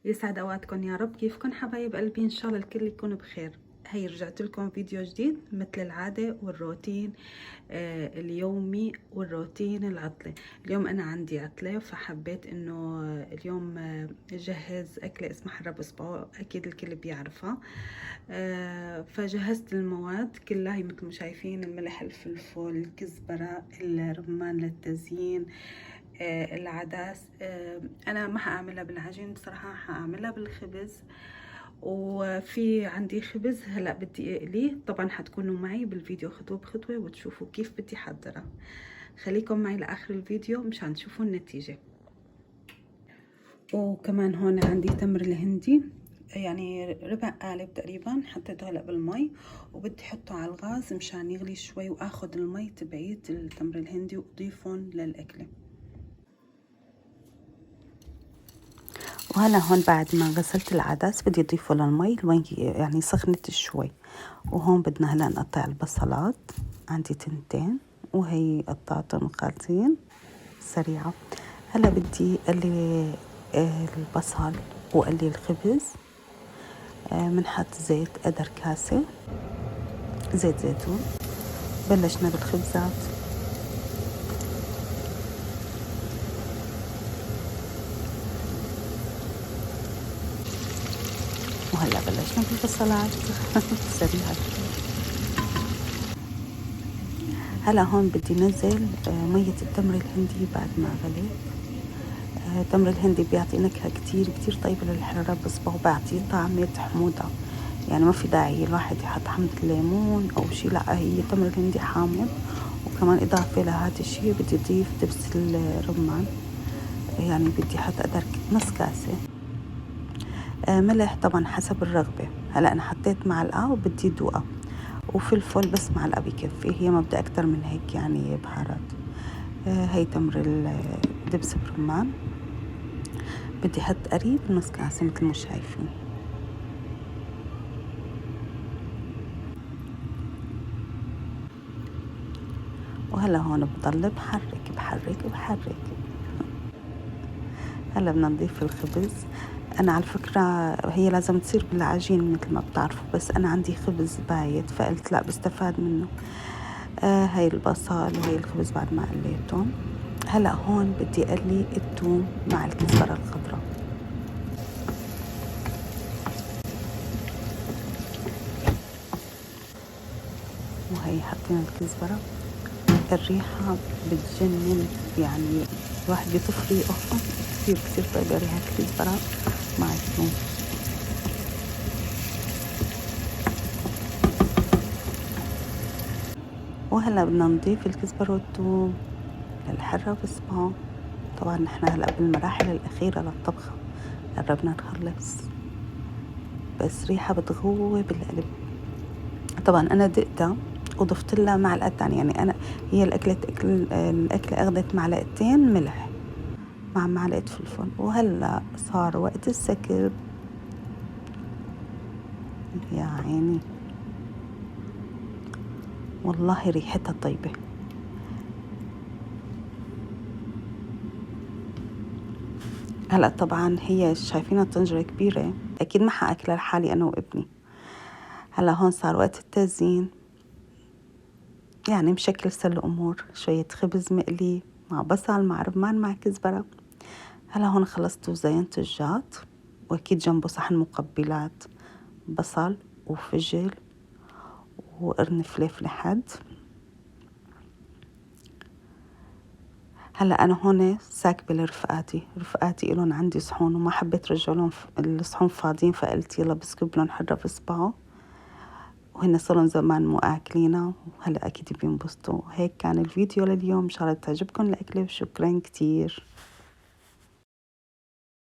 يسعد اوقاتكم يا رب. كيفكم حبايب قلبي؟ ان شاء الله الكل يكون بخير. هي رجعت لكم فيديو جديد مثل العادة والروتين اليومي والروتين العطلة. اليوم انا عندي عطلة فحبيت انه اليوم اجهز اكلة اسمها حرب اصبع، اكيد الكل بيعرفها. فجهزت المواد كلها هي مثل ما شايفين: الملح، الفلفل، الكزبرة، الرمان للتزيين، العدس. انا ما هعملها بالعجين بصراحة، هعملها بالخبز. وفي عندي خبز هلا بدي اقليه، طبعا حتكونوا معي بالفيديو خطوة بخطوة وتشوفوا كيف بدي احضرها. خليكم معي لاخر الفيديو مشان تشوفوا النتيجة. وكمان هون عندي تمر الهندي، يعني ربع قالب تقريبا، حطيته هلا بالمي وبدي احطه على الغاز مشان يغلي شوي، واخد المي تبعيت التمر الهندي واضيفهم للاكله. وهلا هون بعد ما غسلت العدس بدي اضيفه للمي، المي يعني سخنت شوي. وهون بدنا هلا نقطع البصلات، عندي تنتين وهي قطعتهم خالصين سريعة. هلا بدي اقلي البصل وقلي الخبز. بنحط زيت قدر كاسة زيت زيتون. بلشنا بالخبزات، وهلا بلشنا بالبصلات سريعة. هلا هون بدي نزل مية التمر الهندي بعد ما غلي. التمر الهندي بيعطي نكهة كتير كتير طيبة للحرارة بصبغ، وبيعطيه طعمة حموضة، يعني ما في داعي الواحد يحط حمض ليمون أو شي، لا هي التمر الهندي حامض. وكمان إضافة لهذا الشي بدي أضيف دبس الرمان، يعني بدي أحط قدر نص كاسة. ملح طبعا حسب الرغبة. هلا أنا حطيت معلقة وبدي دوقة، وفلفل بس معلقة بكفي، هي ما بدي أكتر من هيك يعني بهارات. هي تمر دبس الرمان بدي أحط قريب نص كاسة مثل ما شايفين. وهلا هون بضل بحرك. هلا بدنا نضيف الخبز. انا على فكرة هي لازم تصير بالعجين مثل ما بتعرفوا، بس انا عندي خبز بايت فقلت لا بستفاد منه. هاي البصل وهي الخبز بعد ما قليتهم. هلا هون بدي اقلي الثوم مع الكزبرة الخضراء. وهي حطينا الكزبرة، الريحة بتجنن، يعني الواحد بيطفي ريقه كثير كثير طيبة ريحة الكزبرة مع الثوم. وهلا بدنا نضيف الكزبرة والثوم للحرة بصبعه. طبعا نحن هلا بالمراحل الأخيرة للطبخة، قربنا نخلص، بس ريحة بتغوي بالقلب. طبعا أنا دقتها وضفت لها معلقة تانية، يعني أنا هي الأكلة أخذت معلقتين ملح مع معلقة فلفل. وهلا صار وقت السكب، يا عيني والله ريحتها طيبة. هلا طبعا هي شايفينها طنجرة كبيرة، أكيد ما حأكلها لحالي أنا وابني. هلا هون صار وقت التزيين، يعني مشكل سل الأمور، شوية خبز مقلي مع بصل مع رمان مع كزبرة. هلا هون خلصت وزينت الجات، وأكيد جنبه صحن مقبلات، بصل وفجل وقرن فلفل حد. هلا أنا هون ساكبة لرفقاتي، إلهم عندي صحون وما حبيت رجع لهم الصحون فاضيين، فقلت يلا بسكب لهم حرة في صبعه، وهن صاروا زمان مو أكلينا وهلا أكيد بينبسطوا. هيك كان الفيديو لليوم، إن شاء الله تعجبكم الأكلة وشكرا كتير.